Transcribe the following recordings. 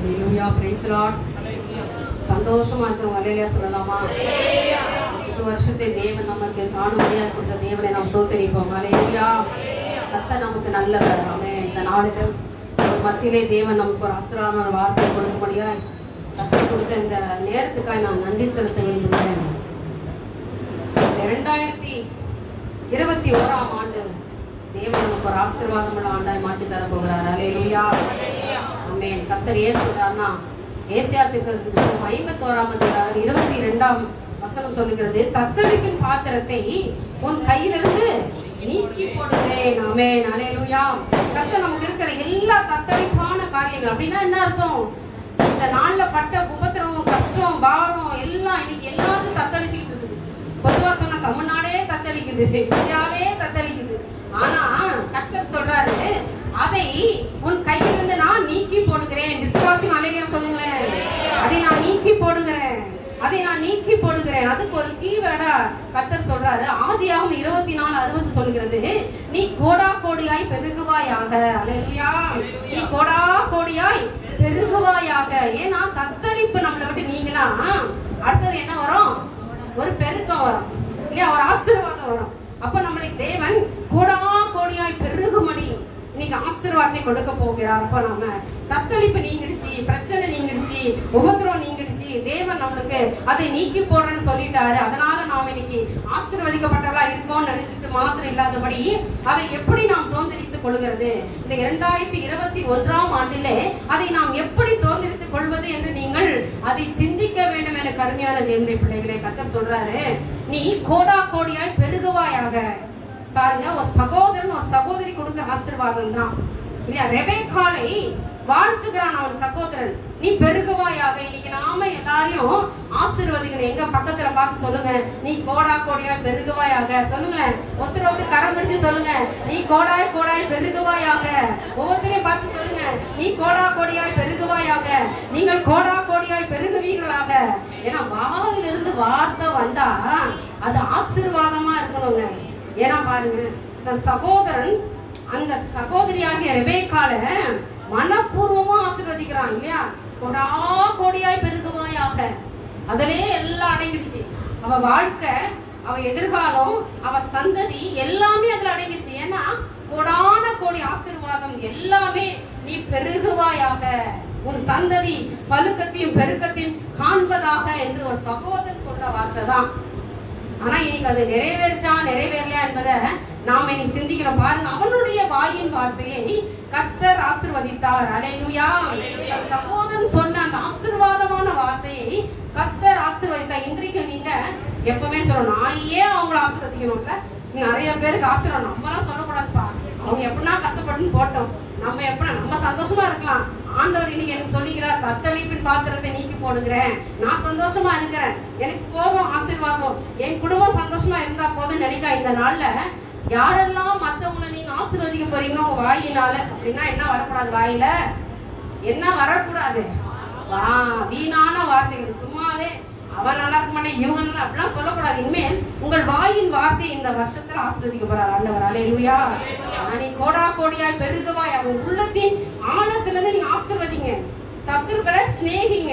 Hallelujah praise the Lord. சந்தோஷமா இருக்கிறோம். ஹalleluya சொல்லலாமா? புது வருஷத்தை தேவன் நமக்கு காணும்படியாக கொடுத்த தேவனை நாம் சோதரிப்போம். ஹalleluya. கர்த்தர் நமக்கு நல்லவர். ஆமென். இந்த நாளுக்கு மத்தியிலே தேவன் நமக்கு ஒரு ஆசீர்வாதமான வார்த்தையை கொடுக்கும்படியாக கர்த்தர் கொடுத்த இந்த நேரத்துக்காக நான் நன்றி செலுத்த விரும்புகிறேன். 2021 ஆண்டு தேவன் நமக்கு ஒரு ஆசீர்வாதமுள்ள ஆண்டாய் மாற்றி தர போகிறார். ஹalleluya. ஆமென். கர்த்தர் ஏன் சொல்றார்னா ஏசாயா தீர்க்கதரிசி 51 வசனம் சொல்லுகிறது, தத்தளிப்பின் பாத்திரத்தை உன் கையிலிருந்து நீக்கி போடுகிறேன். ஆமென். ஹalleluya. கர்த்தர் நமக்கு இருக்கிற எல்லா தத்தளிப்பான காரியங்கள் அப்படின்னா என்ன அர்த்தம்? இந்த நாள்ல பட்ட உபத்திரவம், கஷ்டம், பாரம் எல்லாம் இன்னைக்கு எல்லாத்தையும் தத்தளிச்சுக்கிட்டு இருக்குது. பொதுவா சொன்னா தமிழ்நாடே தத்தளிக்குது, இந்தியாவே தத்தளிக்குது. ஆனா கர்த்தர் சொல்றாரு, அதை உன் கையிலிருந்து நான் நீக்கி போடுகிறேன். விசுவாசி ஹalleluya சொல்லுங்களேன். அதை நான் நீக்கி போடுகிறேன், அதை நான் நீக்கி போடுகிறேன். அதுக்கு ஒரு கீவேர்டா கர்த்தர் சொல்றாரு. ஆதியாகமம் 24:60 சொல்லுகிறது, நீ கோடா கோடியாய் பெருகுவாயாக. ஹalleluya. நீ கோடா கோடியாய் பெருகுவாயாக. ஏன்னா தத்தளிப்பு நம்மளை விட்டு நீங்கினா அடுத்தது என்ன வரும்? ஒரு பெருக்கம் வரும் இல்லையா? ஒரு ஆசீர்வாதம் வரும். அப்ப நம்மளுக்கு தேவன் கோடா கோடியாய் பெருகும்படி இன்னைக்கு ஆசீர்வாதத்தை கொடுக்க போகிறார். அப்ப நம்ம தத்தளிப்பு நீங்கிடுச்சு, பிரச்சனை நீங்கிடுச்சு, உபத்திரம் நீங்கிடுச்சு, தேவன் நம்மளுக்கு அதை நீக்கி போடுறேன்னு சொல்லிட்டாரு. அதனால நாம் இன்னைக்கு ஆசீர்வதிக்கப்பட்டவளா இருக்கோம்னு நினைச்சிட்டு மாத்திரம் இல்லாதபடி அதை எப்படி நாம் சுதந்திரித்துக் கொள்கிறது, இந்த 2021 ஆண்டிலே அதை நாம் எப்படி சுதந்திரித்துக் கொள்வது என்று நீங்கள் அதை சிந்திக்க வேண்டும் என கருமையான தேவனுடைய பிள்ளைகளை கர்த்தர் சொல்றாரு, நீ கோடா கோடியாய் பெருகுவாயாக. பாருங்க, ஒரு சகோதரன் ஒரு சகோதரி கொடுக்கிற ஆசீர்வாதம் தான் இல்லையா? ரெபெக்காளை வாழ்த்துகிறான் அவன் சகோதரன், நீ பெருகுவாயாக. இன்னைக்கு நாம எல்லாரையும் ஆசீர்வதிக்கணும். எங்க பக்கத்துல பார்த்து சொல்லுங்க, நீ கோடா கோடியா பெருகுவாயாக. சொல்லுங்களேன், ஒருத்தர் கரம் பிடிச்சு சொல்லுங்க, நீ கோடாய் கோடாய் பெருகுவாயாக. ஒவ்வொருத்தரையும் பார்த்து சொல்லுங்க, நீ கோடா கோடியாய் பெருகுவாயாக. நீங்கள் கோடா கோடியாய் பெருகுவீர்களாக. ஏன்னா வாயிலிருந்து வார்த்தை வந்தா அது ஆசீர்வாதமா இருக்கணுங்க. ஏன்னா பாருங்க, தன் சகோதரன் அந்த சகோதரியாகிய ரெபெக்காளை மனப்பூர்வமா ஆசீர்வதிக்கிறான் இல்லையா? கோடா கோடியாய் பெருகுவாயாக. அதிலே எல்லாம் அடங்கிடுச்சு. அவ வாழ்க்கை, அவ எதிர்காலம், அவ சந்ததி எல்லாமே அதுல அடங்கிடுச்சு. ஏன்னா கோடான கோடி ஆசீர்வாதம் எல்லாமே நீ பெருகுவாயாக, உன் சந்ததி பலுக்கத்தையும் பெருக்கத்தையும் காண்பதாக என்று ஒரு சகோதரன் சொல்ற வார்த்தை தான். ஆனா இன்னைக்கு அது நிறைவேறிச்சா நிறைவேறலையா என்பதை நாம இன்னைக்கு சிந்திக்கிறோம். பாருங்க, அவனுடைய வாயின் வார்த்தையை கர்த்தர் ஆசீர்வதித்தார். ஹalleluya. சகோதரன் சொன்ன அந்த ஆசீர்வாதமான வார்த்தையை கர்த்தர் ஆசீர்வதித்தார். இன்றைக்கு நீங்க எப்பவுமே சொல்லணும், நான் ஏன் அவங்கள ஆசீர்வதிக்கணும்ல. நிறைய பேருக்கு ஆசீர்வாதம் நம்மளாம் சொல்லக்கூடாதுப்பா, அவங்க எப்படின்னா கஷ்டப்பட்டுன்னு போட்டோம், நம்ம எப்படின்னா நம்ம சந்தோஷமா இருக்கலாம். ஆண்டவர் இன்னைக்கு எனக்கு சொல்லிக்கிறார், தத்தளிப்பின் பாத்திரத்தை நீக்கி போடுகிறேன், நான் சந்தோஷமா இருக்கிறேன், எனக்கு போதும் ஆசீர்வாதம், என் குடும்பம் சந்தோஷமா இருந்தா போதும் நினைக்க. இந்த நாள்ல யாரெல்லாம் மத்தவங்களை நீங்க ஆசீர்வதிக்க போறீங்களோ உங்க வாயினால, அப்படின்னா என்ன வரக்கூடாது? வாயில என்ன வரக்கூடாது? வீணான வார்த்தைகள், சும்மாவே அவன் நல்லா இருக்க மாட்டேன் இவங்க நல்லா அப்படிலாம் சொல்லக்கூடாது. இனிமேல் உங்கள் வாயின் வார்த்தை இந்த வருஷத்துல ஆசீர்வதிக்க போறார் ஆண்டவர். ஹalleluya. நீ கோடா கோடியாய் பெருகுவாய். அவன் உள்ளத்தின் ஆழத்துல இருந்து நீங்க ஆசீர்வதிங்க. சத்துருக்களை சிநேகிங்க.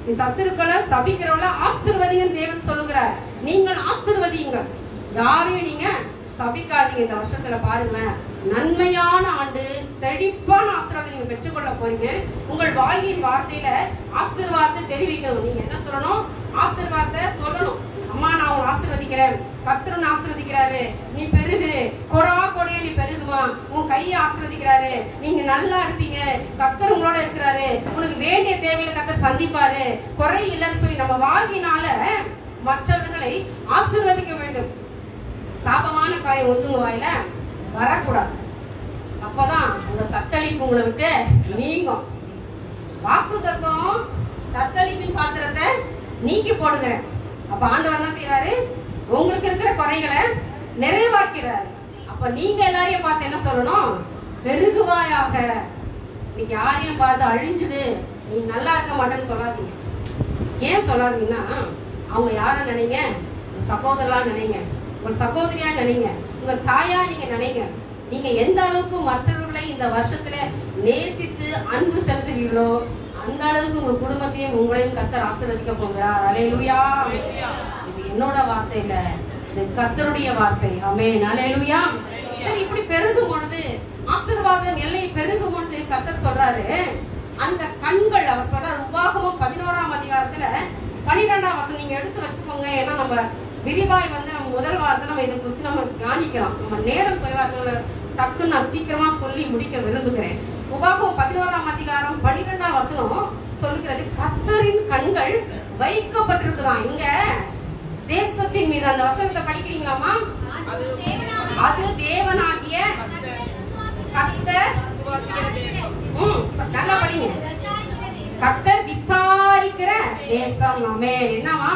நீ சத்துருக்களை சபிக்கிறவள ஆசீர்வதிங்கன்னு தேவன் சொல்லுகிறார். நீங்கள் ஆசீர்வதிங்க, யாரையும் நீங்க சபிக்காதீங்க. இந்த வருஷத்துல பாருங்களேன், நன்மையான ஆண்டு, செழிப்பான ஆசீர்வாதத்தை நீங்க பெற்றுக்கொள்ள போறீங்க. உங்கள் வாயின் வார்த்தையில ஆசீர்வாதத்தை தெரிவிக்கணும். நீங்க என்ன சொல்லணும்? ஆசீர்வாதத்தை சொல்லணும். அம்மா நான் உன் ஆசீர்வதிக்கிறேன், கர்த்தர் ஆசீர்வதிக்கிறாரு, நீ பெருகு, கொடா கொடையா நீ பெருகுமா, உன் கையை ஆசீர்வதிக்கிறாரு, நீங்க நல்லா இருப்பீங்க, கர்த்தர் உங்களோட இருக்கிறாரு, உனக்கு வேண்டிய தேவையில கர்த்தர் சந்திப்பாரு, குறை இல்லைன்னு சொல்லி நம்ம வாயினால மற்றவர்களை ஆசீர்வதிக்க வேண்டும். சாபமான காரியம் ஒத்துங்க வாயில வரக்கூடாது. அப்பதான் உங்க தத்தளிப்பு உங்களை விட்டு நீங்கும். வாக்கு தத்துவம் தத்தளிப்பின் பாத்திரத்தை நீக்கி போடுகிறேன். அப்ப ஆண்டவர் என்ன செய்யறாரு? உங்களுக்கு இருக்கிற குறைகளை நிறைவாக்கிறாரு. அப்ப நீங்க எல்லாரையும் பார்த்து என்ன சொல்லணும்? பெருகுவாயாக. இன்னைக்கு யாரையும் பார்த்து அழிஞ்சுடு நீ நல்லா இருக்க மாட்டேன்னு சொல்லாதீங்க. ஏன் சொல்லாதீங்கன்னா, அவங்க யார நினைங்க? சகோதரா நினைங்க, ஒரு சகோதரியா நினைங்க, உங்க தாயா நீங்க நினைங்க. நீங்க எந்த அளவுக்கு மற்றவர்களை இந்த வருஷத்துல நேசித்து அன்பு செலுத்துகிறீர்களோ அந்த அளவுக்கு உங்க குடும்பத்தையும் உங்களையும் கர்த்தர் ஆசீர்வதிக்க போகிறார். அல்லேலூயா. இது என்னோட வார்த்தை இல்ல, இது கர்த்தருடைய வார்த்தை. ஆமென். அல்லேலூயா. சரி, இப்படி பெருகும் பொழுது ஆசீர்வாதம் எல்லை பெருகும் பொழுது கர்த்தர் சொல்றாரு, அந்த கண்கள் அவர் சொல்றாரு. உபாகமம் 11ஆம் அதிகாரத்துல 12ஆம் வசனம் நீங்க எடுத்து வச்சுக்கோங்க. ஏன்னா நம்ம விரிவாய் நம்ம முதல் வாரத்துல நம்ம இதை குறித்து நம்ம தியானிக்கலாம். நம்ம நேரம் குறைவாக டக்குன்னு நான் சீக்கிரமா சொல்லி முடிக்க விரும்புகிறேன். உபாகமம் 11ஆம் அதிகாரம் 12ஆம் வசனம் சொல்லுகிறது, கர்த்தரின் கண்கள் வைக்கப்பட்டிருக்கிறான். இங்க தேசத்தின் மீது. அந்த வசனத்தை படிக்கிறீங்களாமா? அது தேவனாகிய கர்த்தர், நல்லா படிங்க. கர்த்தர் விசாரிக்கிற தேசம். ஆமென். என்னவா?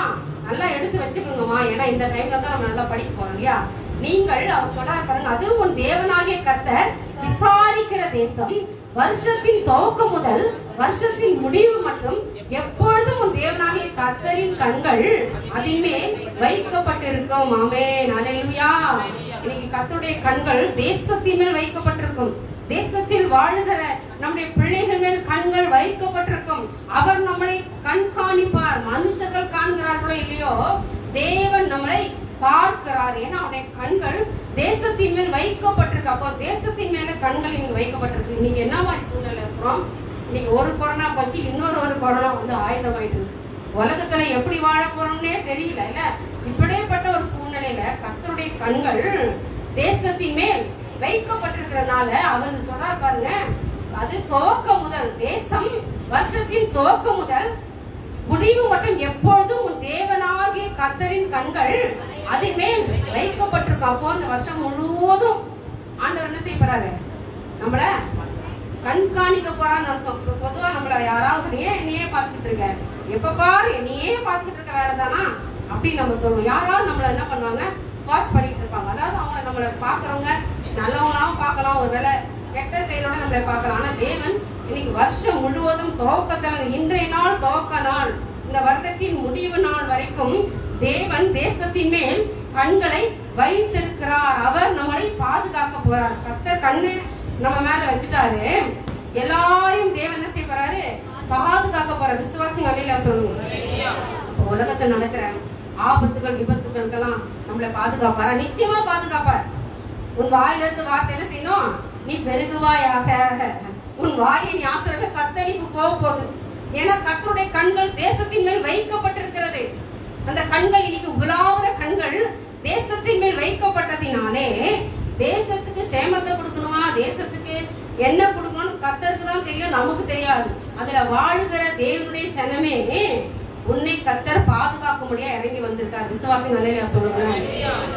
நல்லா எடுத்து வச்சுக்கோங்கம்மா. ஏன்னா இந்த டைம்ல தான் நம்ம நல்லா படிக்க போறோம் இல்லையா? நீங்கள் அவர் சொல்றாரு பாருங்க, அது உன் தேவனாகிய கர்த்தர் விசாரிக்கிற தேசம், வருஷத்தின் துவக்கம் முதல் வருஷத்தின் முடிவு மட்டும் எப்பொழுதும் உன் தேவனாகிய கர்த்தரின் கண்கள் அதன் மேல் வைக்கப்பட்டிருக்கும். ஆமென். அல்லேலூயா. இன்னைக்கு கர்த்தருடைய கண்கள் தேசத்தின் மேல் வைக்கப்பட்டிருக்கும். தேசத்தில் வாழுகிற நம்முடைய பிள்ளைகள் மேல் கண்கள் வைக்கப்பட்டிருக்கும். அவர் நம்மளை கண்காணிப்பார். மனுஷர்கள் காண்கிறார்களோ இல்லையோ, தேவன் நம்மளை பார்க்கிறார். ஏன்னா அவருடைய கண்கள் தேசத்தின் மேல் வைக்கப்பட்டிருக்கு. அப்போ தேசத்தின் மேல கண்கள் இங்க வைக்கப்பட்டிருக்கு. இன்னைக்கு என்ன மாதிரி சூழ்நிலை இருக்கிறோம்? இன்னைக்கு ஒரு கொரோனா பசி இன்னொரு கொரோனா வந்து ஆயுதமாயிட்டு இருக்கு. உலகத்துல எப்படி வாழ போறோம்னே தெரியல இல்ல. இப்படிப்பட்ட ஒரு சூழ்நிலையில கர்த்தருடைய கண்கள் தேசத்தின் மேல் வைக்கப்பட்டிருக்கிறதுனால அவர் சொல்றார் பாருங்க, அது துவக்கம் முதல், தேசம் வருஷத்தின் துவக்கம் முதல் முடிவு மட்டும் எப்பொழுதும் உன் தேவனாகிய கர்த்தரின் கண்கள் அதன் மேல் வைக்கப்பட்டிருக்கும். அப்போ இந்த வருஷம் முழுவதும் ஆண்டவர் என்ன செய்ய போறாரு? நம்மள கண்காணிக்க போறான்னு அர்த்தம். பொதுவா நம்மள யாராவது என்னையே பாத்துக்கிட்டு இருக்க, எப்ப பாரு என்னையே பாத்துக்கிட்டு இருக்க வேலைதானா அப்படின்னு நம்ம சொல்லுவோம். யாராவது நம்மள என்ன பண்ணுவாங்க? வாட்ச் பண்ணிட்டு இருப்பாங்க. அதாவது அவங்க நம்மள பாக்குறவங்க நல்லவங்களாவும் பார்க்கலாம், ஒருவேளை கெட்ட செயலோட நம்மளை பார்க்கலாம். ஆனா தேவன் இன்னைக்கு வருஷம் முழுவதும் துவக்கத்துல, இன்றைய நாள் துவக்க நாள், இந்த வருடத்தின் முடிவு நாள் வரைக்கும் தேவன் தேசத்தின் மேல் கண்களை வைத்திருக்கிறார். அவர் நம்மளை பாதுகாக்க போறார். கர்த்தர் கண்ணு நம்ம மேல வச்சுட்டாரு. எல்லாரையும் தேவன் என்ன செய்ய போறாரு? பாதுகாக்க போறார். விசுவாசிங்க அல்லேலூயா சொல்லுங்க. உலகத்தில் நடக்கிற ஆபத்துகள் விபத்துகளுக்கெல்லாம் நம்மளை பாதுகாப்பாரா? நிச்சயமா பாதுகாப்பார். உன் வாயிலிருந்து வார்த்தை என்ன செய்யணும்? நீ பெருகுவாயாக. உன் வாயை நீ ஆசீர்வதிச்ச கத்தளிப்பு போக போகுது. ஏன்னா கர்த்தருடைய கண்கள் தேசத்தின் மேல் வைக்கப்பட்டிருக்கிறது. அந்த கண்கள் இன்னைக்கு உலாவுற கண்கள் தேசத்தின் மேல் வைக்கப்பட்டதினாலே தேசத்துக்கு சேமத்தை கொடுக்கணுமா, தேசத்துக்கு என்ன கொடுக்கணும்னு கர்த்தருக்கு தான் தெரியும், நமக்கு தெரியாது. அதுல வாழுகிற தேவனுடைய ஜனமே உன்னை கர்த்தர் பாதுகாக்க முடியாது இறங்கி வந்திருக்கார். விசுவாசி நல்லையா சொல்லுங்க.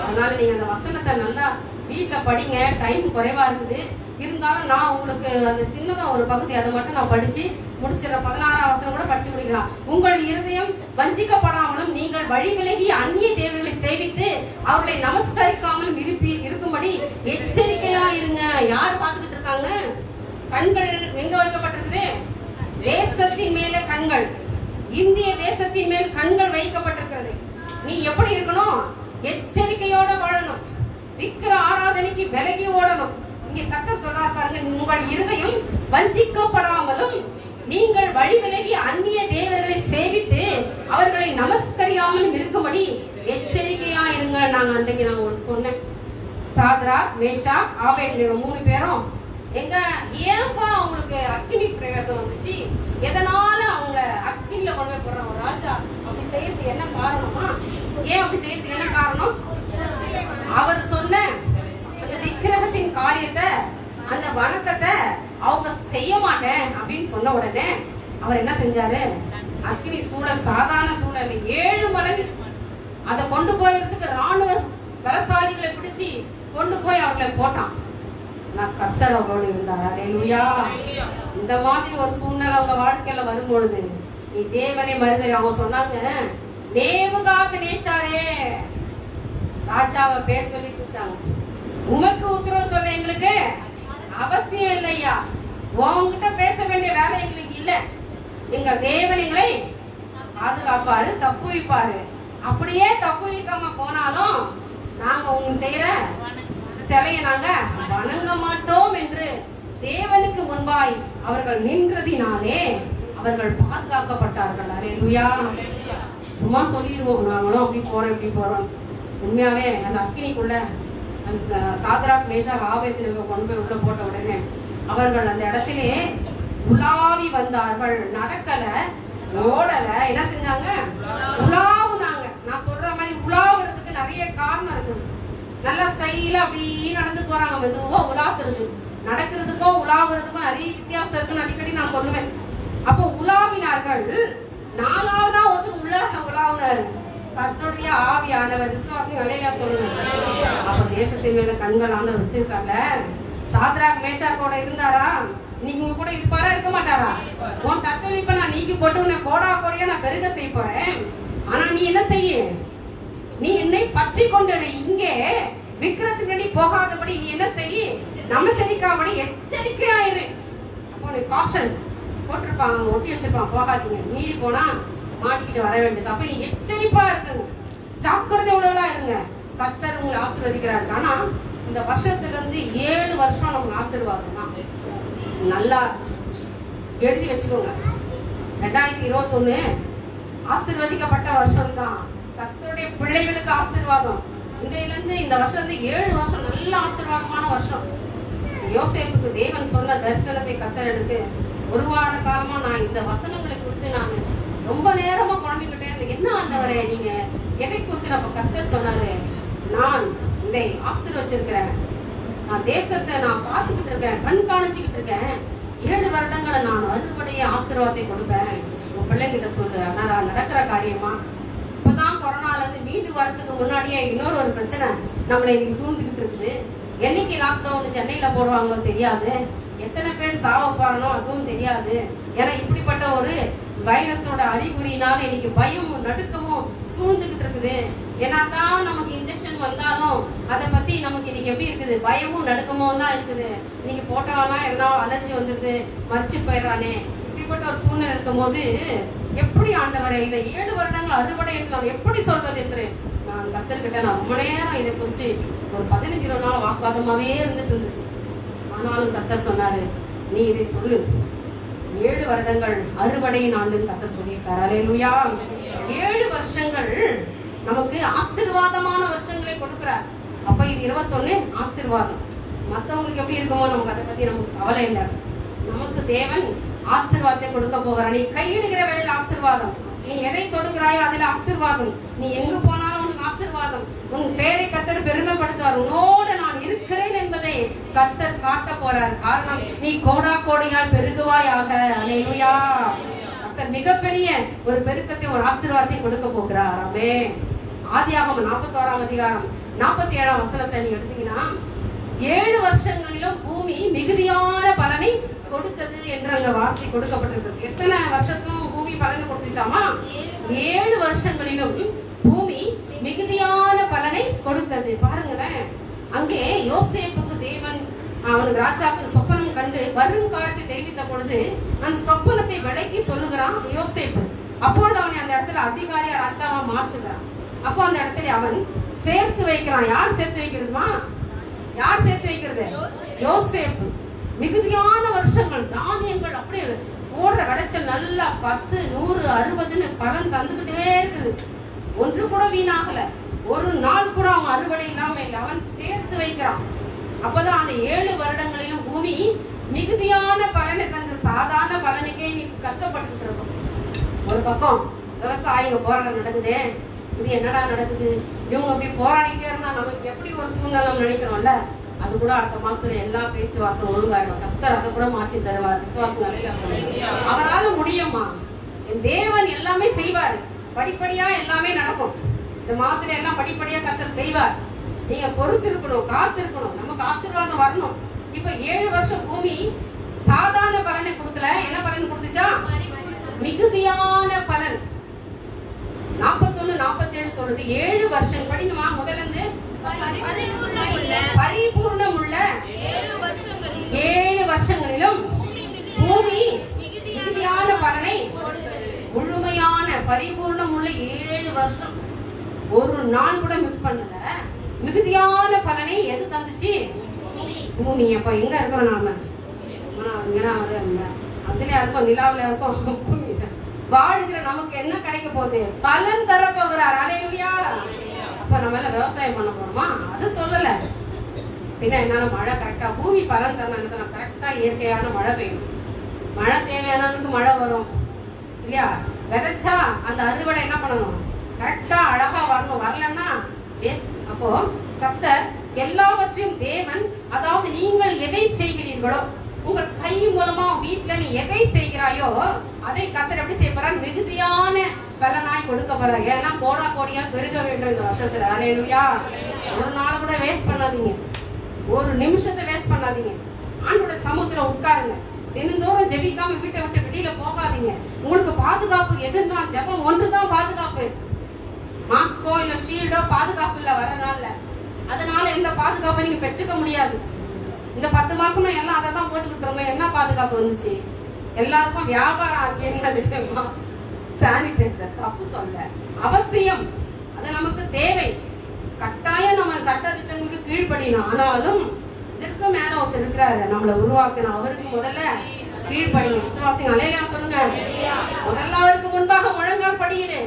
அதனால நீங்க அந்த வசனத்தை நல்லா வீட்டுல படிங்க. டைம் குறைவா இருக்குது. இருந்தாலும் நான் உங்களுக்கு அந்த சின்னதா ஒரு பகுதி அதை மட்டும் நான் படிச்சு முடிச்சிடறேன். 16ஆம் வசனம் கூட படிச்சு முடிக்கலாம். உங்கள் இருதயம் வஞ்சிக்கப்படாமலும் நீங்கள் வழி விலகி அந்நிய தேவர்களை சேவித்து அவர்களை நமஸ்கரிக்காமலும் இருக்கும்படி எச்சரிக்கையா இருங்க. யார் பார்த்துக்கிட்டு இருக்காங்க? கண்கள் எங்க வைக்கப்பட்டிருக்குது? தேசத்தின் மேல கண்கள். இந்திய தேசத்தின் மேல் கண்கள் வைக்கப்பட்டிருக்கிறது. நீ எப்படி இருக்கணும்? எச்சரிக்கையோட வாழணும். விக்கிர ஆராதனைக்கு விலகி ஓடணும். இங்க கர்த்தர் சொல்றார் பாருங்க, உங்கள் இருதயம் வஞ்சிக்கப்படாமலும் நீங்கள் வழி விலகி அந்நிய தேவர்களை சேவித்து அவர்களை நமஸ்கரியாமல் இருக்கும்படி எச்சரிக்கையா இருங்க. நாங்க அன்றைக்கு நான் உங்களுக்கு சொன்னேன், சாத்ராக் மேஷாக் ஆபேத்நேகோ 3 பேரும் எங்க ஏன்பா அவங்களுக்கு அக்னி பிரவேசம் வந்துச்சு? எதனால அவங்க அக்னியில கொண்டு போய் போடுறாங்க? ஒரு ராஜா அப்படி செய்யறதுக்கு என்ன காரணமா? ஏன் அப்படி செய்யறதுக்கு என்ன காரணம்? அவர் சொன்ன அந்த விக்கிரகத்தின் காரியத்தை, அந்த வணக்கத்தை அவங்க செய்ய மாட்டேன் அப்படின்னு சொன்ன உடனே அவர் என்ன செஞ்சாரு? அக்னி சூழல், சாதாரண சூழல் 7 மடங்கு அதை கொண்டு போயிருக்கிறதுக்கு ராணுவ பலசாலிகளை பிடிச்சி கொண்டு போய் அவர்களை போட்டான். நான் கர்த்தர் அவரோடு இருந்தார். அல்லேலூயா. இந்த மாதிரி ஒரு சூழ்நிலை அவங்க வாழ்க்கையில வரும்பொழுது நீ தேவனை மறுதறி. அவங்க சொன்னாங்க, நேபுகாத் நேச்சாரே, ராஜாவை பேர் சொல்லி கூப்பிட்டாங்க. உமக்கு உத்தரவு சொல்ல எங்களுக்கு அவசியம் இல்லையா, உங்ககிட்ட பேச வேண்டிய வேலை எங்களுக்கு இல்ல. எங்க தேவன் எங்களை பாதுகாப்பாரு, தப்பு வைப்பாரு. அப்படியே தப்பு வைக்காம போனாலும் நாங்க உங்க செய்யற சிலையை நாங்க வணங்க மாட்டோம் என்று தேவனுக்கு முன்பாய் அவர்கள் நின்றதினாலே அவர்கள் பாதுகாக்கப்பட்டார்கள். அல்லேலூயா. சும்மா சொல்லிடுவோம் நாங்களும் அப்படி போறோம் இப்படி போறோம். உண்மையாவே அந்த அக்கினிக்குள்ள அந்த சாத்ராக் மேஷாக் ஆபேத்நேகோ கொண்டு போய் உள்ள போட்ட உடனே அவர்கள் அந்த இடத்திலே உலாவி வந்தார்கள். நடக்கல, ஓடல, என்ன செஞ்சாங்க? உலாவுனாங்க. நான் சொல்ற மாதிரி உலாவுறதுக்கு நிறைய காரணம் இருக்குது. நல்லா ஸ்டைலா அப்படி நடந்து போறாங்க, மெதுவா உலாக்குறது. நடக்கிறதுக்கோ உலாவுறதுக்கும் நிறைய வித்தியாசம் இருக்குன்னு அடிக்கடி நான் சொல்லுவேன். அப்போ உலாவினார்கள். நாலாவதா ஒருத்தர் உள்ள உலாவுனாரு, கர்த்தருடைய ஆவியானவர். விசுவாசி அலையா சொல்லுங்க. அப்ப தேசத்தின் மேல கண்கள் ஆண்டவர் வச்சிருக்கார்ல. சாத்ராக் மேஷாக்கோட இருந்தாரா? இன்னைக்கு உங்க கூட இருப்பாரா, இருக்க மாட்டாரா? உன் தத்தளிப்ப நான் நீக்கி போட்டு உன்னை கோடா கோடியா நான் பெருக செய்ய போறேன். ஆனா நீ என்ன செய்ய? நீ என்னை பற்றி கொண்டு இங்கே விக்கிரத்தினடி போகாதபடி நீ என்ன செய்ய? நம்ம செரிக்காமடி எச்சரிக்கையாயிரு. அப்போ நீ காஷன் போட்டிருப்பாங்க, ஒட்டி வச்சிருப்பாங்க, போகாதீங்க, மீறி போனா மாட்டிக்கிட்டு வர வேண்டியது. அப்ப நீ எச்சரிப்பா இருக்குங்க, ஜாக்கிரதை உள்ளவளா இருங்க. கர்த்தர் உங்களை ஆசீர்வதிக்கிறாரு. ஆனா இந்த வருஷத்துல இருந்து 7 வருஷம் நமக்கு ஆசீர்வாதம் தான். நல்லா எழுதி வச்சுக்கோங்க. 2021 ஆசீர்வதிக்கப்பட்ட வருஷம் தான். கர்த்தருடைய பிள்ளைகளுக்கு ஆசீர்வாதம். இன்றையில இருந்து இந்த வருஷம் 7 வருஷம் நல்ல ஆசீர்வாதமான வருஷம். யோசேப்புக்கு தேவன் சொன்ன தரிசனத்தை கர்த்தர் எடுத்து 1 வார காலமா நான் இந்த வசனங்களை குறித்து நான் ரொம்ப நேரமா குழம்பிக்கிட்டே இருந்தேன். என்ன ஆண்டவரே நீங்க எதை குறித்து? நம்ம கர்த்தர் சொன்னாரு, நான் இதை ஆசீர்வச்சிருக்கிறேன், நான் தேசத்தை நான் பார்த்துக்கிட்டு இருக்கேன், கண்காணிச்சுக்கிட்டு இருக்கேன். 7 வருடங்களை நான் அறுவடைய ஆசீர்வாதத்தை கொடுப்பேன். உங்க பிள்ளைகிட்ட சொல்லு. ஆனா நடக்கிற காரியமா? இப்பதான் கொரோனால இருந்து மீண்டு வரதுக்கு முன்னாடியே இன்னொரு ஒரு பிரச்சனை நம்மளை இன்னைக்கு சூழ்ந்துகிட்டு இருக்குது. என்னைக்கு லாக்டவுன் சென்னையில போடுவாங்களோ தெரியாது, எத்தனை பேர் சாவ போறனோ அதுவும் தெரியாது. ஏன்னா இப்படிப்பட்ட ஒரு வைரஸோட அறிகுறினால இன்னைக்கு பயமும் நடுக்கமும் சூழ்ந்துகிட்டு இருக்குது. என்னதான் நமக்கு இன்ஜெக்ஷன் வந்தாலும் அதை பத்தி நமக்கு இன்னைக்கு எப்படி இருக்குது? பயமும் நடுக்கமும் தான் இருக்குது. இன்னைக்கு போட்டவெல்லாம் எதனா அலர்ஜி வந்துருது, மறிச்சு போயிடறானே. இப்படிப்பட்ட ஒரு சூழ்நிலை இருக்கும் போது எப்படி ஆண்டவரை இதை 7 வருடங்கள் அறுவடை என்று எப்படி சொல்வது என்று நான் கர்த்தர்கிட்ட நான் ரொம்ப நேரம் இதை குறிச்சு ஒரு 15 நாள் வாக்குவாதமாவே இருந்துட்டு இருந்துச்சு. ஆனாலும் கர்த்தர் சொன்னாரு, நீ இதை சொல்லு, 7 வருடங்கள் அறுவடையின் ஆண்டுன்னு கர்த்தர் சொல்லியிருக்காரு. அல்லேலூயா. 7 வருஷங்கள் நமக்கு ஆசீர்வாதமான வருஷங்களை கொடுக்கிறார். அப்ப இது 21 ஆசீர்வாதம். மற்றவங்களுக்கு எப்படி இருக்குமோ நமக்கு அதை பத்தி நமக்கு கவலை இல்லை. நமக்கு தேவன் ஆசீர்வாதத்தை கொடுக்க போகிறார். நீ கையிடுகிற வேலையில் ஆசீர்வாதம், நீ எதை தொடுகிறாயோ அதில் ஆசீர்வாதம், நீ எங்க போனாலும் உனக்கு ஆசீர்வாதம். உன் பேரை கர்த்தர் பெருமைப்படுத்துவார். உன்னோடு நான் இருக்கிறேன் என்பதை கர்த்தர் காட்ட போறார். காரணம், நீ கோடா கோடியாய் பெருகுவாயாக. அல்லேலூயா. கர்த்தர் மிகப்பெரிய ஒரு பெருக்கத்தை, ஒரு ஆசீர்வாதத்தை கொடுக்க போகிறார். ஆமென். ஆதியாகமம் 41ஆம் அதிகாரம் 47ஆம் வசனத்தை நீங்க எடுத்தீங்கன்னா, 7 வருஷங்களிலும் பூமி மிகுதியான பலனை கொடுத்தது என்ற அந்த வார்த்தை கொடுக்கப்பட்டிருக்கு. எத்தனை வருஷத்தும் பூமி பலனை கொடுத்துச்சாமா? 7 வருஷங்களிலும் பூமி மிகுதியான பலனை கொடுத்தது. பாருங்களேன், அங்கே யோசேப்புக்கு தேவன் அவனுக்கு ராஜாவுக்கு சொப்பனம் கண்டு வரும் காரியத்தை தெரிவித்த பொழுது அந்த சொப்பனத்தை விலைக்கு சொல்லுகிறான் யோசேப்பு. அப்பொழுது அவனை அந்த இடத்துல அதிகாரியா ராஜாவா மாற்றுகிறான். அப்போ அந்த இடத்துல அவன் சேர்த்து வைக்கிறான். யார் சேர்த்து வைக்கிறதுமா? யார் சேர்த்து வைக்கிறது? யோசேப்பு. மிகுதியான வருஷங்கள் தானியங்கள் அப்படியே ஓடுற விளைச்சல் நல்லா 10, 100, 60ன்னு பலன் தந்துகிட்டே இருக்குது. ஒன்று கூட வீணாகல. ஒரு நாள் கூட அவன் அறுவடை இல்லாம இல்லை. அவன் சேர்த்து வைக்கிறான். அப்பதான் அந்த 7 வருடங்களிலும் பூமி மிகுதியான பலனை தந்த. சாதாரண பலனுக்கே நீ கஷ்டப்பட்டு இருக்கோம். ஒரு பக்கம் விவசாயிங்க போராட்டம் நடக்குது. இது என்னடா நடக்குது? இவங்க அப்படி போராடிட்டே இருந்தா நமக்கு எப்படி ஒரு சூழ்நிலை நினைக்கிறோம்ல, அது கூட அடுத்த மாசத்துல எல்லா பேச்சுவார்த்தை ஒழுங்காயிடும். கர்த்தர் அதை கூட மாற்றி தருவார். விசுவாசம் நிலையில சொல்லுங்க. அவரால முடியுமா? என் தேவன் எல்லாமே செய்வார். படிப்படியா எல்லாமே நடக்கும். இந்த மாதத்துல எல்லாம் படிப்படியா கர்த்தர் செய்வார். நீங்க பொறுத்திருக்கணும், காத்திருக்கணும். நமக்கு ஆசீர்வாதம் வரணும். இப்ப 7 வருஷம் பூமி சாதாரண பலனை கொடுக்கல. என்ன பலன் கொடுத்துச்சா? மிகுதியான பலன். 41, 47 சொல்றது 7 வருஷம். படிங்கம்மா முதல்ல இருந்து. பரிபூர்ணம் உள்ள 7 வருஷங்களிலும் பூமி மிகுதியான பலனை, முழுமையான பரிபூர்ணம் உள்ள 7 வருஷம், ஒரு நாள் கூட மிஸ் பண்ணல. மிகுதியான பலனை எது தந்துச்சு? பூமி. அப்ப எங்க இருக்கிறோம் நாம? அதுலயா இருக்கும், நிலாவில இருக்கும், வாழ்கிற நமக்கு என்ன கிடைக்க போகுது? பலன் தர போகிறார். அல்லேலூயா. அப்ப நம்ம எல்லாம் விவசாயம் பண்ண போறோமா? அது சொல்லல. பின்ன என்னன்னா மழை கரெக்டா பூமி பலன் தரணும், கரெக்டா இயற்கையான மழை பெய்யும். மழை தேவையானவனுக்கு மழை வரும் இல்லையா? விதைச்சா அந்த அறுவடை என்ன பண்ணணும்? கரெக்டா அழகா வரணும். வரலன்னா வேஸ்ட். அப்போ கர்த்தர் எல்லாவற்றையும் தேவன், அதாவது நீங்கள் எதை செய்கிறீர்களோ, உங்கள் கை மூலமா வீட்டுல நீ எதை செய்கிறாயோ அதை கர்த்தர் எப்படி செய்ய போறார்? மிகுதியான பலனாய் கொடுக்க போறார். ஏன்னா கோடா கோடியா பெருக வேண்டும் இந்த வருஷத்துல. அல்லேலூயா. ஒரு நாள் கூட வேஸ்ட் பண்ணாதீங்க, ஒரு நிமிஷத்தை வேஸ்ட் பண்ணாதீங்க. ஆண்டோட சமூகத்துல உட்காருங்க. தினந்தோறும் ஜெபிக்காம வீட்டை விட்டு வெளியில போகாதீங்க. உங்களுக்கு பாதுகாப்பு எதுன்னா ஜெபம் ஒன்றுதான் பாதுகாப்பு. மாஸ்கோ இல்ல ஷீல்டோ பாதுகாப்பு இல்ல வர நாள்ல. அதனால எந்த பாதுகாப்பை நீங்க பெற்றுக்க முடியாது. இந்த 10 மாசமா எல்லாம் அதை தான் போட்டுக்கிட்டு இருந்தோம். என்ன பாதுகாப்பு வந்துச்சு? எல்லாருக்கும் வியாபாரம் ஆச்சு. சானிடைசர் தப்பு சொல்ல அவசியம், அது நமக்கு தேவை. கட்டாயம் நம்ம சட்ட திட்டங்களுக்கு கீழ்படியணும். ஆனாலும் இதற்கு மேல ஒருத்தர் இருக்கிறாரு, நம்மளை உருவாக்கணும். அவருக்கு முதல்ல கீழ்படிங்க. விசுவாசிங்க அல்லேலூயா சொல்லுங்க. முதல்ல அவருக்கு முன்பாக முழங்கால் படியிடு.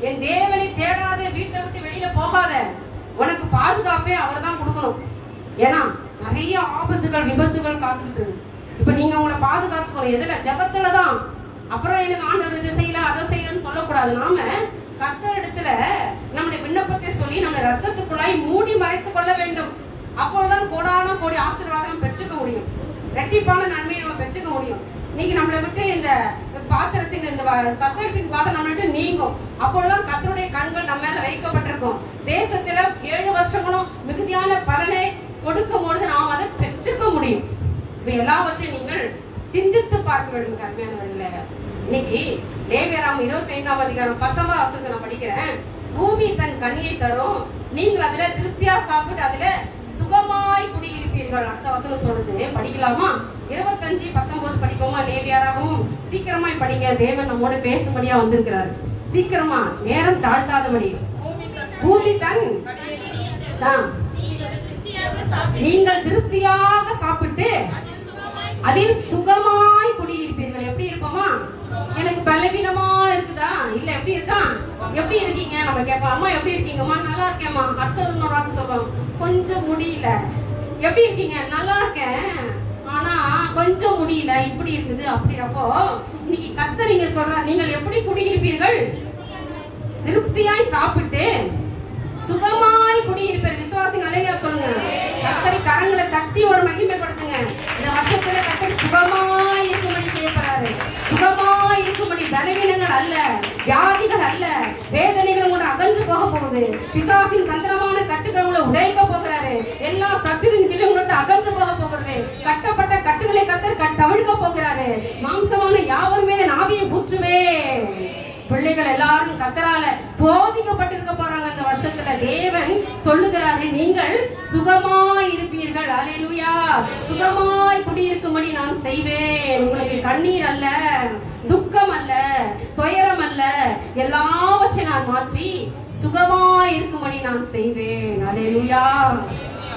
என் தேவனை தேடாத, வீட்டை விட்டு வெளியில போகாத. உனக்கு பாதுகாப்பே அவர் தான் கொடுக்கணும். ஏன்னா நிறைய ஆபத்துகள் விபத்துகள் காத்துக்கிட்டு இருக்கு. இப்ப நீங்க உங்களை பாதுகாத்துக்கணும். எதுல? ஜெபத்துலதான். அப்புறம் எனக்கு ஆண்டவர் இதை செய்யல அதை செய்யலன்னு சொல்லக்கூடாது. நாம கர்த்தரிடத்துல நம்முடைய விண்ணப்பத்தை சொல்லி நம்ம ரத்தத்துக்குள்ளாய் மூடி மறைத்துக் கொள்ள வேண்டும். அப்பொழுதுதான் கோடான கோடி ஆசீர்வாதம் பெற்றுக்க முடியும். இரட்டிப்பான நன்மையை நம்ம பெற்றுக்க முடியும். நீங்க நம்மளை விட்டு இந்த பாத்திரத்தின் இந்த தத்தெடுப்பின் பாத்திரம் நம்மளை விட்டு நீங்கும். அப்பொழுதுதான் கர்த்தருடைய கண்கள் நம்ம மேல வைக்கப்பட்டிருக்கும். தேசத்துல 7 வருஷங்களும் மிகுதியான பலனை கொடுக்கும் பொழுது நாம் அதை பெற்றுக்க முடியும். இப்ப எல்லாவற்றையும் நீங்கள் சிந்தித்து பார்க்க வேண்டும். கர்மையானவர்களே, இன்னைக்கு லேவியராம் 25ஆம் அதிகாரம் 19ஆம் வசனத்தை நான் படிக்கிறேன். பூமி தன் கனியை தரும், நீங்கள் அதுல திருப்தியா சாப்பிட்டு அதுல சுகமாய் குடியிருப்பீர்கள். அடுத்த வசனம் சொல்றது படிக்கலாமா? 25:19 படிப்போமா? லேவியராகவும் சீக்கிரமாய் படிங்க. தேவன் நம்மோட பேசும்படியா வந்திருக்கிறார். சீக்கிரமா, நேரம் தாழ்த்தாதபடி. பூமி தன் நீங்கள் திருப்தியாக சாப்பிட்டு அதில் சுகமாய் குடியிருப்பீர்கள். எப்படி இருப்போமா? எனக்கு பலவீனமா இருக்குதா? இல்ல எப்படி இருக்கா? எப்படி இருக்கீங்க? நம்ம கேட்போம், அம்மா எப்படி இருக்கீங்கம்மா? நல்லா இருக்கேம்மா. அடுத்த இன்னொரு வார்த்தை சொல்லுவோம், கொஞ்சம் முடியல. எப்படி இருக்கீங்க? நல்லா இருக்கேன், ஆனா கொஞ்சம் முடியல, இப்படி இருக்குது. அப்படியப்போ இன்னைக்கு கர்த்தர் நீங்க சொல்ற, நீங்கள் எப்படி குடியிருப்பீர்கள்? திருப்தியாய் சாப்பிட்டு சுகமாய் குடியிருப்பீர். விசுவாசிகள் அல்லேலூயா சொல்லுங்க. கர்த்தரை கரங்களை தட்டி ஒரு மகிமைப்படுத்துங்க. இந்த வருஷத்துல கர்த்தர் சுகமாய் இருக்கும்படி கேட்கிறாரு. சுகமாய் இருக்கும்படி, பலவீனங்கள் அல்ல, வியாதிகள் அல்ல, வேதனைகள் கூட அகன்று போக போகுது. பிசாசின் தந்திரமான கட்டுகள் உங்களை உடைக்க போகிறாரு. எல்லா சத்துரின் கீழே உங்கள்கிட்ட அகன்று போக போகிறது. கட்டப்பட்ட கட்டுகளை கர்த்தர் கட்டவிழ்க்க போகிறாரு. மாம்சமான யாவர் மீது ஆவியை ஊற்றுவே. பிள்ளைகள் எல்லாரும் கர்த்தரால போதிக்கப்பட்டிருக்க போறாங்க. இந்த வருஷத்துல தேவன் சொல்லுகிறாரு, நீங்கள் சுகமாய் இருப்பீர்கள். அல்லேலூயா. சுகமாய் குடியிருக்கும்படி நான் செய்வேன். உங்களுக்கு கண்ணீர் அல்ல, துக்கம் அல்ல, துயரம் அல்ல, எல்லாவற்றையும் நான் மாற்றி சுகமாய் இருக்கும்படி நான் செய்வேன். அல்லேலூயா.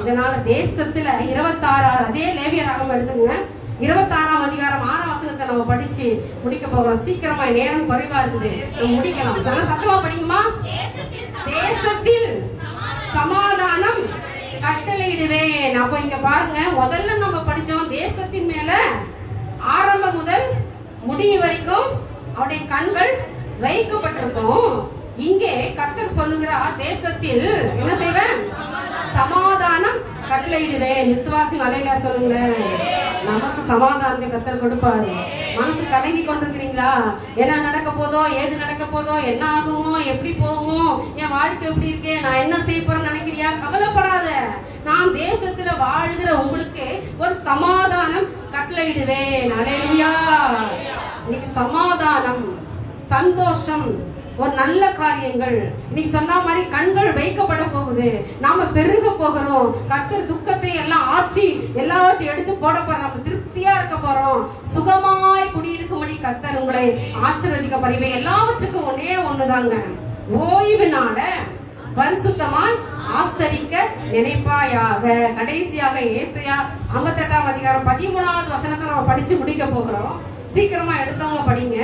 இதனால தேசத்துல 26 அதே லேவியராகம் எடுத்துங்க. 26ஆம் அதிகாரம் 6ஆம் வசனத்தை நம்ம படிச்சு முடிக்க போகிறோம். சீக்கிரமா, நேரம் குறைவா இருக்குது, நம்ம முடிக்கலாம். சத்தமா படிக்குமா? தேசத்தில் சமாதானம் கட்டளையிடுவேன். அப்ப இங்க பாருங்க, முதல்ல நம்ம படிச்சோம் தேசத்தின் மேல ஆரம்பம் முதல் முடிவு வரைக்கும் அவருடைய கண்கள் வைக்கப்பட்டிருக்கும். இங்கே கர்த்தர் சொல்லுகிறார், தேசத்தில் என்ன செய்வேன்? சமாதானம் கட்டளையிடுவேன். விசுவாசிகள் அல்லேலூயா சொல்லுங்க. நமக்கு சமாதானத்தை கர்த்தர் கொடுப்பாரு. மனசு கலங்கி கொண்டிருக்கிறீங்களா? என்ன நடக்க போதோ, ஏது நடக்க போதோ, என்ன ஆகுமோ, எப்படி போகுமோ, என் வாழ்க்கை எப்படி இருக்கு, நான் என்ன செய்ய போறேன்னு நினைக்கிறியா? கவலைப்படாத. நான் தேசத்துல வாழ்கிற உங்களுக்கு ஒரு சமாதானம் கட்டளையிடுவேன். அல்லேலூயா. இன்னைக்கு சமாதானம், சந்தோஷம், ஒரு நல்ல காரியங்கள் இன்னைக்கு சொன்ன மாதிரி கண்கள் வைக்கப்பட போகுது. நாம பெருக போகிறோம். கர்த்தர் துக்கத்தை எல்லாம் ஆற்றி எல்லாவற்றையும் எடுத்து போட போறோம். நம்ம திருப்தியா இருக்க போறோம். சுகமாய் குடியிருக்கும்படி கர்த்தர் உங்களை ஆசீர்வதிக்க போறீங்க. எல்லாவற்றுக்கும் ஒன்னே ஒண்ணுதாங்க, ஓய்வுனால பரிசுத்தமாய் ஆசரிக்க நினைப்பாயாக. கடைசியாக ஏசாயா 58ஆம் அதிகாரம் 13வது வசனத்தை நம்ம படிச்சு முடிக்க போகிறோம். சீக்கிரமா எடுத்தவங்க படிங்க.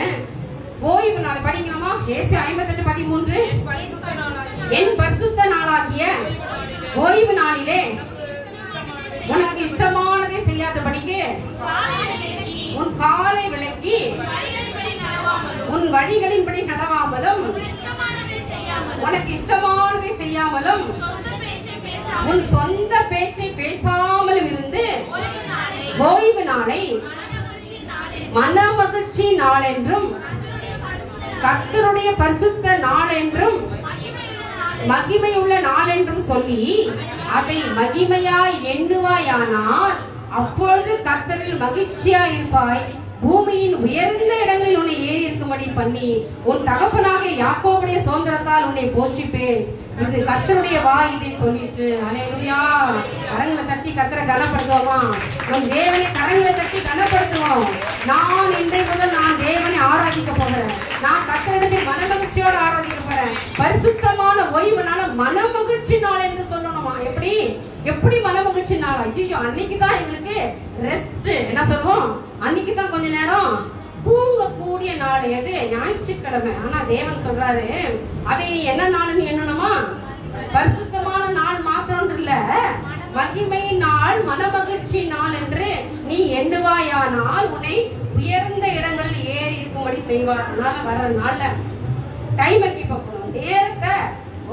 ஓய்வு நாள் படிக்கணுமா? ஏசி 58:13 என் பரிசுத்த நாளாகிய ஓய்வு நாளிலே உனக்கு இஷ்டமானதை செய்யாதபடிக்கு உன் காலை விலக்கி உன் வழிகளின்படி நடவாமலும் உனக்கு இஷ்டமானதை செய்யாமலும் உன் சொந்த பேச்சை பேசாமலும் இருந்து ஓய்வு நாளை மன மகிழ்ச்சி நாள் என்றும் கர்த்தருடைய பரிசுத்த நாள் என்றும் மகிமையுள்ள நாள் என்றும் சொல்லி அதை மகிமையாய் எண்ணுவாயானால் அப்பொழுது கர்த்தரில் மகிழ்ச்சியாய் இருப்பாய். பூமியின் உயர்ந்த இடங்களில் உன்னை ஏறி இருக்கும்படி பண்ணி உன் தகப்பனாக யாக்கோபுடைய சுதந்திரத்தால் உன்னை போஷிப்பேன். இது கர்த்தருடைய வாய் இதை சொல்லிட்டு. அல்லேலூயா. கரங்களை தட்டி கர்த்தரை கனப்படுத்துவோமா? நம் தேவனை கரங்களை தட்டி கனப்படுத்துவோம். நான் இன்றைய முதல் நான் தேவனை ஆராதிக்க போகிறேன். நான் கர்த்தரிடத்தில் மனமகிழ்ச்சியோடு ஆராதிக்க போறேன். பரிசுத்தமான ஓய்வு நாள மனமகிழ்ச்சி நாள் என்று சொல்லணுமா? எப்படி மனமகிழ்ச்சி நாள்? ஐயோ, அன்னைக்கு தான் எங்களுக்கு ரெஸ்ட். என்ன சொல்லுவோம்? அன்னைக்கு தான் கொஞ்ச நேரம் தூங்கக்கூடிய நாள். எது? ஞாயிற்றுக்கிழமை. ஆனா தேவன் சொல்றாரு, அதை என்ன நாள்னு எண்ணணுமா? பரிசுத்தமான நாள் மாத்திரம் இல்ல, மகிமை நாள், மனமகிழ்ச்சி நாள் என்று நீ எண்ணுவாயானால் உன்னை உயர்ந்த இடங்களில் ஏறி இருக்கும்படி செய்வார். அதனால வர்ற நாள்ல டைமை கீப் அப் பண்ணணும். நேரத்தை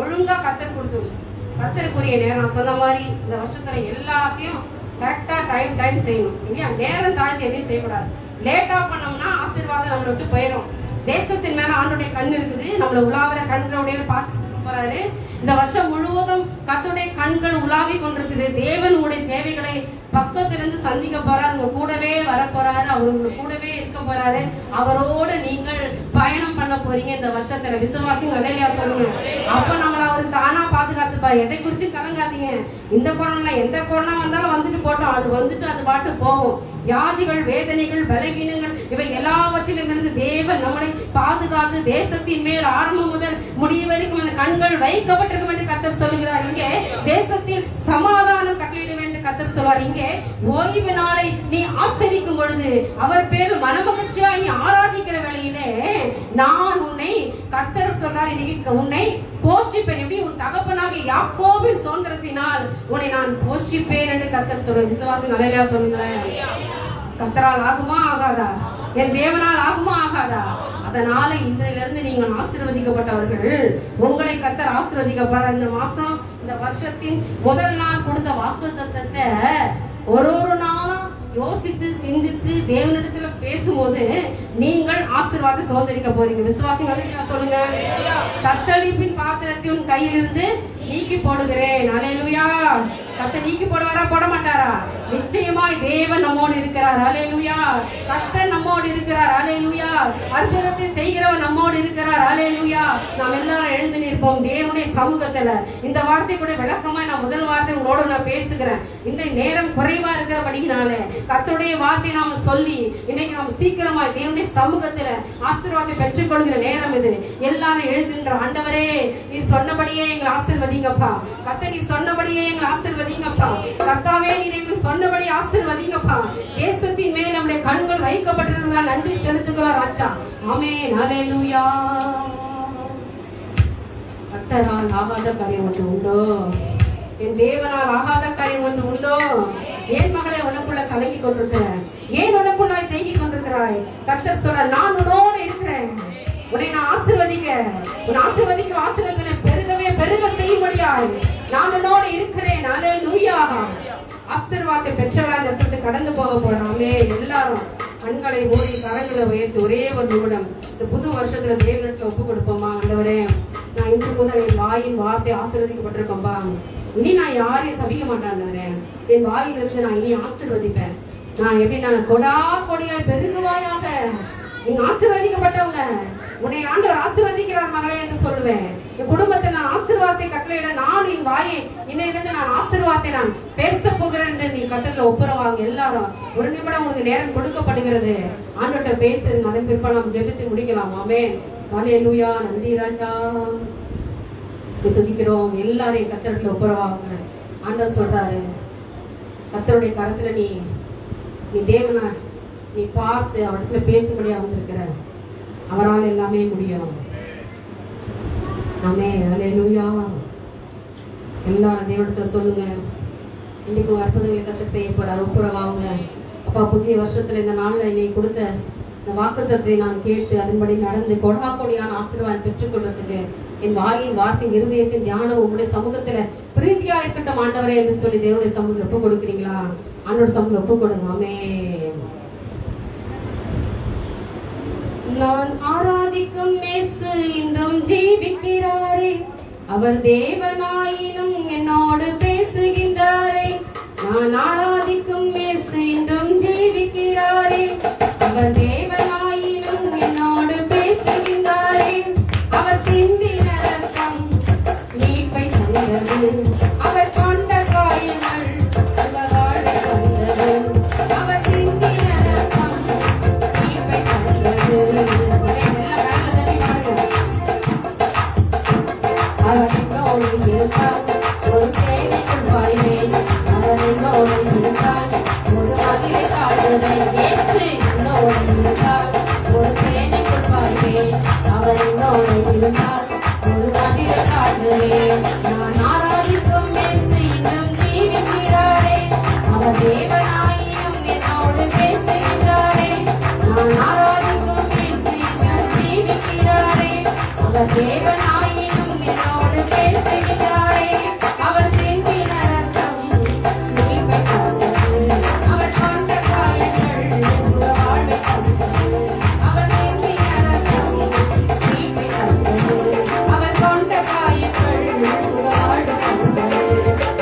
ஒழுங்கா கத்தர் கொடுத்துடும். கத்தருக்குரிய நேரம் நான் சொன்ன மாதிரி இந்த வருஷத்துல எல்லாத்தையும் கரெக்டா டைம் செய்யணும் இல்லையா? நேரம் தாழ்த்தி எதையும் செய்யக்கூடாது. லேட்டா பண்ணோம்னா ஆசீர்வாதம் நம்மளை விட்டு போயிடும். தேசத்தின் மேல ஆண்டுடைய கண் இருக்குது. நம்மள உலாவிற கண்களுடைய பார்த்துட்டு போறாரு. இந்த வருஷம் முழுவதும் கர்த்தருடைய கண்கள் உலாவி கொண்டிருக்குது. தேவன் உங்களுடைய தேவைகளை பக்கத்திலிருந்து சந்திக்க போறாரு. உங்க கூடவே வர போறாரு. அவர் உங்க கூடவே இருக்க போறாரு. அவரோடு நீங்கள் பயணம் பண்ண போறீங்க இந்த வருஷத்துல. விசுவாசிங்க அல்லேலூயா சொல்லுங்க. அப்ப நம்மள அவர் தானா பாதுகாத்துப்பாரு. எதை குறிச்சு கலங்காதீங்க. இந்த கொரோனா எந்த கொரோனா வந்தாலும் வந்துட்டு போட்டோம். அது வந்துட்டு அது பாட்டு போகும். வியாதிகள், வேதனைகள், பலவீனங்கள் இவை எல்லாவற்றிலும் இருந்து தேவன் நம்மளை பாதுகாத்து தேசத்தின் மேல் ஆரம்பம் முதல் முடிவு வரைக்கும் அந்த கண்கள் வைக்கப்பட்டிருக்கும் என்று கர்த்தர் சொல்லுகிறார். இங்கே தேசத்தில் சமாதானம் கட்டளையிட என்று கர்த்தர் சொல்வார். இங்கே ஓய்வு நாளை நீ ஆசரிக்கும் பொழுது அவர் பேரில் மனமகிழ்ச்சியா நீ ஆராதிக்கிற வேளையிலே நான் உன்னை கர்த்தர் சொல்றார், இன்னைக்கு உன்னை போஷிப்பேன். எப்படி? உன் தகப்பனாக யாக்கோபின் சுதந்திரத்தினால் உன்னை நான் போஷிப்பேன் என்று கர்த்தர் சொல்ற. விசுவாசி நல்லையா சொல்லுங்களேன். கர்த்தரால் ஆகுமா ஆகாதா? என் தேவனால் ஆகுமா ஆகாதா? அதனால இன்றையிலிருந்து நீங்கள் ஆசீர்வதிக்கப்பட்டவர்கள். உங்களை கர்த்தர் ஆசீர்வதிக்கப்பார். இந்த மாசம், இந்த வருஷத்தின் முதல் நாள் கொடுத்த வாக்குத்தத்தத்தை ஒரு நாளும் யோசித்து சிந்தித்து தேவனிடத்துல பேசும்போது நீங்கள் ஆசீர்வாதத்தை சுதந்திரிக்க போறீங்க. விசுவாசிகள் சொல்லுங்க. தத்தளிப்பின் பாத்திரத்தை உன் கையிலிருந்து நீக்கி போடுகிறேன். அல்லேலூயா. கர்த்தர் நீக்கி போடுவாரா? போட மாட்டாரா? நிச்சயமாய் தேவன் நம்மோடு இருக்கிறார். அல்லேலூயா. கர்த்தர் நம்மோடு இருக்கிறார். அல்லேலூயா. அற்புதத்தை செய்கிறவர் நம்மோடு இருக்கிறார். அல்லேலூயா. நாம் எல்லாரும் எழுந்து நிற்போம் தேவனுடைய சமூகத்துல. இந்த வார்த்தை கூட விளக்கமா நான் முதல் வார்த்தை உங்களோட நான் பேசுகிறேன். இன்றைய நேரம் குறைவா இருக்கிறபடினால கர்த்தருடைய வார்த்தை நாம சொல்லி இன்னைக்கு நாம் சீக்கிரமா தேவனுடைய சமூகத்துல ஆசீர்வாதத்தை பெற்றுக் கொள்கிற நேரம் இது. எல்லாரும் எழுதுகின்ற ஆண்டவரே, நீ சொன்னபடியே எங்களை ஆசீர்வதிங்கப்பா. கர்த்தர், நீ சொன்னபடியே எங்களை ஆசீர்வதிங்கப்பா. கர்த்தாவே, நீ எங்களுக்கு சொன்னபடி ஆசீர்வதிங்கப்பா. தேசத்தின் மேல் நம்முடைய கண்கள் வைக்கப்பட்டிருந்தால் நன்றி செலுத்துகிறோம் ராஜா. ஆமென். அல்லேலூயா. கர்த்தரால் ஆகாத காரியம் ஒன்று உண்டோ? என் தேவனால் ஆகாத காரியம் ஒன்று உண்டோ? ஏன் மகளை உனக்குள்ள கலங்கி கொண்டிருக்கிறாய்? ஏன் உனக்குள்ளாய் தேங்கி கொண்டிருக்கிறாய்? கர்த்தர் சொல்ற, நான் உன்னோடு இருக்கிறேன். உன்னை நான் ஆசீர்வதிக்க, உன் ஆசீர்வதிக்க பெருகவே பெருக செய்யும்படியாய் நான் உன்னோடு இருக்கிறேன். அல்லேலூயா. ஆசீர்வாதத்தை பெற்றவளா இந்த இடத்துக்கு கடந்து போக போறாமே. எல்லாரும் கண்களை மூடி கரங்களை உயர்த்தி ஒரே ஒரு நிமிடம் இந்த புது வருஷத்துல தேவனிடத்துல ஒப்பு கொடுப்போமா? ஆண்டவரே, நான் இன்று முதல் என் வாயின் வார்த்தை ஆசீர்வதிக்கப்பட்டிருக்கோம்பா. இனி நான் யாரையும் சபிக்க மாட்டேன். என் வாயிலிருந்து நான் இனி ஆசீர்வதிப்பேன். நான் எப்படி நான் கொடா கொடியாய் பெருகுவாயாக. நீங்க ஆசீர்வதிக்கப்பட்டவங்க. உன்னை ஆண்டவர் ஆசீர்வதிக்கிறார் மகளே என்று சொல்லுவேன். என் குடும்பத்தை நான் ஆசீர்வாதத்தை கட்டளையிட நான் என் வாயை இன்னையிலிருந்து நான் ஆசீர்வாதத்தை நான் பேச போகிறேன் என்று நீ கத்தத்துல ஒப்புரவாங்க. எல்லாரும் ஒரு நிமிடம் உங்களுக்கு நேரம் கொடுக்கப்படுகிறது. ஆண்டவர்கிட்ட பேசுங்க. அதன் பிற்பா நாம் ஜெபித்து முடிக்கலாம். ஆமென். அல்லேலூயா. நன்றி ராஜா. துதிக்கிறோம். எல்லாரையும் கத்தரத்துல ஒப்புரவாங்க. ஆண்டவர் சொல்றாரு, கத்தருடைய கரத்துல நீ தேவனா நீ பார்த்து அவரிடத்துல பேசும்படியா வந்திருக்கிற. அவரால் எல்லாமே முடியும். ஆமென். அல்லேலூயா. எல்லாரும் தேவனிடத்துல சொல்லுங்க, இன்னைக்கு உங்க அற்புதங்களை கர்த்தர் செய்ய போறார். ஒப்புரவாகுங்க. அப்பா, புதிய வருஷத்துல இந்த நாள்ல இன்னைக்கு கொடுத்த இந்த வாக்குத்தத்தை நான் கேட்டு அதன்படி நடந்து கொடாக்கொடியான ஆசீர்வாதம் பெற்றுக்கொள்றதுக்கு என் வாயின் வார்த்தை இருதயத்தின் தியானம் உங்களுடைய சமூகத்துல பிரீதியா இருக்கட்டும் ஆண்டவரே என்று சொல்லி தேவனுடைய சமூகத்தில் ஒப்பு கொடுக்கிறீங்களா? ஆண்டோட சமூகத்தில் ஒப்பு கொடுங்க. ஆமென். நான் ஆராதிக்கும் இயேசு இன்றும் ஜீவிக்கிறாரே, அவர் தேவனாயினும் என்னோடு பேசுகின்றாரே. நான் ஆராதிக்கும் இயேசு இன்றும் ஜீவிக்கிறாரே, அவர் தேவனாயினும் என்னோடு பேசுகின்றாரே. அவர் சிந்தின ரத்தம் மீட்பை தந்தது, அவர் கொண்ட காயங்கள் உங்க வாழ்வை தந்தது. அவர் சிந்தின ரத்தம் மீட்பை தந்தது. அவர் என்னோடு இருந்தால் ஒரு சேனைக்குள் பாய்வேன். அவர் என்னோடு இருந்தால் ஒரு மதிலை தாண்டுவேன். ஏற்று என்னோடு இருந்தால் ஒரு சேனைக்குள் பாய்வேன். அவர் என்னோடு இருந்தால் ஒரு மதிலை தாண்டுவேன். நான் ஆராதிக்கும் இயேசு இன்னும் ஜீவிக்கிறாரே, அவர் தேவனாயினும் என்னோடு பேசுகின்றாரே. நான் ஆராதிக்கும் இயேசு இன்னும் ஜீவிக்கிறாரே, அவர் தேவனாயினும் என்னோடு பேசுகின்றாரே. அவர் சிந்தின ரத்தம் மீட்பை தந்தது, அவர் கொண்ட காயங்கள் உங்க வாழ்வை தந்தது. அவர் சிந்தின ரத்தம் மீட்பை தந்தது, அவர் கொண்ட காயங்கள் உங்க வாழ்வை தந்தது.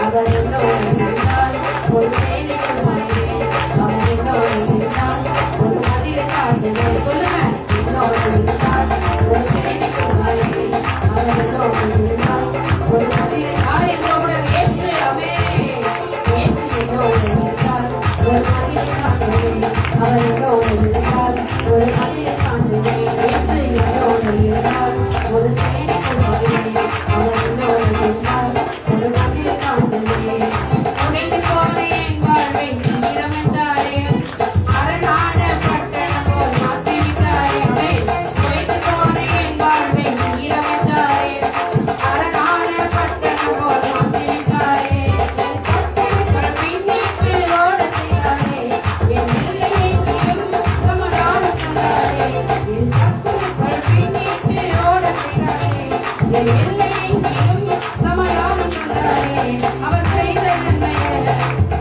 அவர் என்னோடு இருந்தால் ஒரு சேனைக்குள் பாய்வேன். அவர் என்னோடு இருந்தால் ஒரு மதிலை தாண்டுவேன். சொல்லுங்க, என்னோடு இருந்தால் ஒரு சேனைக்குள் பாய்வேன். அவர் என்னோடு இருந்தால் ஒரு மதிலை என்னோட ஏற்று அவே ஏற்று என்னோடு இருந்தால் ஒரு மதிலை தாண்டுவேன். அவர் என்னோடு இருந்தால் ஒரு மதிலை தாண்டுவேன். ஏற்று என்னோடு இருந்தால் ஒரு சேனைக்குள் பாய்வேன். அவர் என்னோடு இருந்தால் ஒரு மதிலை தாண்டுவேன். உடைந்து போன என் வாழ்வை ஈரமென்றாரே, அரணான பட்டணம் போல் மாற்றிவிட்டாரே. உடைந்து போன என் வாழ்வை ஈரமென்றாரே, அரணான பட்டணம் போல் மாற்றிவிட்டாரே. என் கட்டளைகள் பின்னிட்டு ஓடச் செய்தாரே, என் எல்லை எங்கேயும் சமாதானம் தந்தாரே. என் கட்டளைகள் பின்னிட்டு ஓடச் செய்தாரே, என் எல்லை எங்கேயும் சமாதானம் தந்தாரே. அவர் செய்த நன்மையை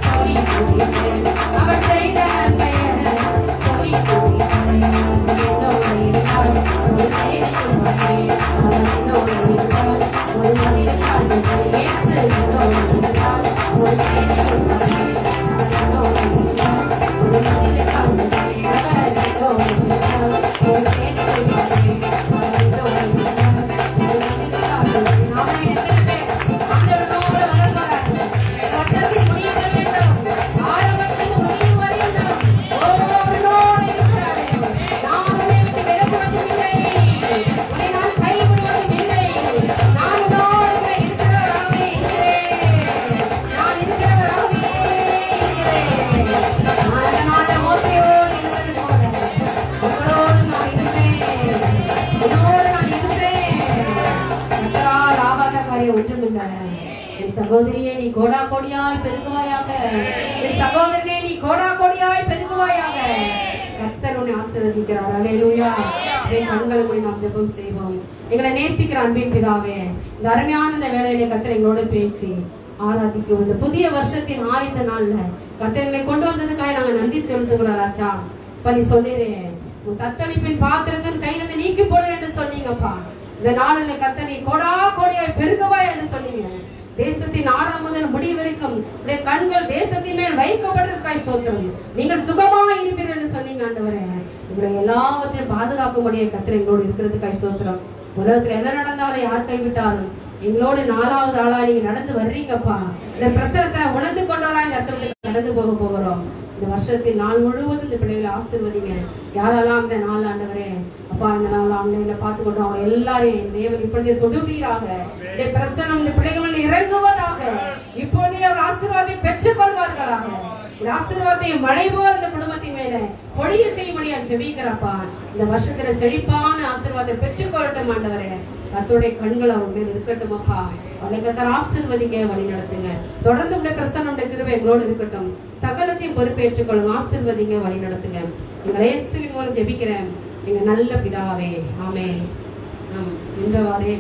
சொல்லி துதிப்பேன். அவர் செய்த நன்மையை சொல்லி துதிப்பேன். என்னோடு இருந்தால் ஒரு சேனைக்குள் பாய்வேன். அவர் என்னோடு இருந்தால் ஒரு மதிலை தாண்டுவேன். ஏற்று என்னோடு இருந்தால் ஒரு சேனைக்குள் பாய்வேன். அவர் என்னோடு இருந்தால் ஒரு மதிலை தாண்டுவேன். அவர் என்னோடு இருந்தால் ஒரு சேனைக்குள் பாய்வேன். அவர் என்னோடு இருந்தால் ஒரு மதிலை தாண்டுவேன். நாம எத்தனை பேர் ஆண்டவரோடு வளர்கிறார்கள்? ரத்தத்தின் முடிவு வேண்டும், ஆரம்பத்தில் முடிவு வரையும் ஒவ்வொருவரோடு இருக்கிறாரே. நான் உன்னை விட்டு விலகுவதும் இல்லை, உன்னை நான் கைவிடுவதும் இல்லை. நான் உன்னோடு இருக்கிறவராகவே இருக்கிறேன். நான் இருக்கிறவராகவே இருக்கிறேன். நான் அதனால மோசையோடு இருப்பது போல உங்களோடு நான் இருப்பேன். உன்னோடு நான் இருப்பேன். கர்த்தரால் ஆகாத காரியம் ஒன்றுமில்லை. என் சகோதரியே, நீ கோடா கோடியாய் பெருகுவாயாக. என் சகோதரனே, நீ கோடா கோடியாய் பெருகுவாயாக. கர்த்தர் உன்னை ஆசீர்வதிக்கிறார். அல்லேலூயா. கண்களை மூடி நாம் ஜெபம் செய்வோம். எங்களை நேசிக்கிற அன்பின் பிதாவே, இந்த அருமையான இந்த வேளையிலே கர்த்தர் எங்களோட பேசி ஆராதிக்கும் இந்த புதிய வருஷத்தின் ஆயத்த நாள்ல கர்த்தர் எங்களை கொண்டு வந்ததுக்காக நாங்க நன்றி செலுத்துகிறோம் ராஜா. இப்ப நீ சொல்லிடுறேன், உன் தத்தளிப்பின் பாத்திரத்தின் கையிலிருந்து நீக்கி போடு என்று சொன்னீங்கப்பா. இந்த நாளில் கர்த்தர் நீ கோடா கோடியாய் பெருகுவாய் என்று சொன்னீங்க. தேசத்தின் ஆரம்பம் முதல் முடிவு வரைக்கும் உடைய கண்கள் தேசத்தின் மேல் வைக்கப்பட்டிருக்காய் சோத்திரம். நீங்கள் சுகமாக இருப்பீர்கள் என்று சொன்னீங்க ஆண்டவரே. உங்களை எல்லாவற்றையும் பாதுகாக்கக்கூடிய கர்த்தர் எங்களோடு இருக்கிறதுக்காய் சோத்திரம். உலகத்துல என்ன நடந்தாலும் யார் கைவிட்டாலும் எங்களோடு 4வது ஆளா நீங்க நடந்து வர்றீங்கப்பா. இந்த பிரச்சனத்தை உணர்ந்து கொண்டவரா இந்த இடத்துல கடந்து போகிறோம். இந்த வருஷத்தின் நாள் முழுவதும் இந்த பிள்ளைகளை ஆசீர்வதிங்க. யாரெல்லாம் இந்த நாள் ஆண்டவரே அப்பா இந்த நாள் ஆன்லைன்ல பார்த்து கொண்டோம் அவங்க எல்லாரையும் தேவன் இப்பொழுதே தொடுவீராக. இந்த பிரசனம் இந்த பிள்ளைகள் இறங்குவதாக. இப்பொழுதே அவர் ஆசீர்வாதத்தை பெற்றுக் கொள்வார்களாக. இந்த ஆசீர்வாதத்தை மழை போற இந்த குடும்பத்தின் மேல பொழிய செய்யும்படியா ஜெபிக்கிறப்பா. இந்த வருஷத்துல செழிப்பான ஆசீர்வாதத்தை பெற்றுக்கொள்ளட்டும் ஆண்டவரே. கர்த்தருடைய கண்கள் அவர் மேல் இருக்கட்டும் அப்பா. அவளை கர்த்தர் ஆசீர்வதிங்க, வழி நடத்துங்க. தொடர்ந்து உடைய பிரசன்னம் உடைய கிருபை எங்களோடு இருக்கட்டும். சகலத்தையும் பொறுப்பேற்றுக் கொள்ளுங்க, ஆசீர்வதிங்க, வழி நடத்துங்க. எங்கள் இயேசுவின் மூலம் ஜெபிக்கிறேன் எங்க நல்ல பிதாவே. ஆமென். இன்றவாறே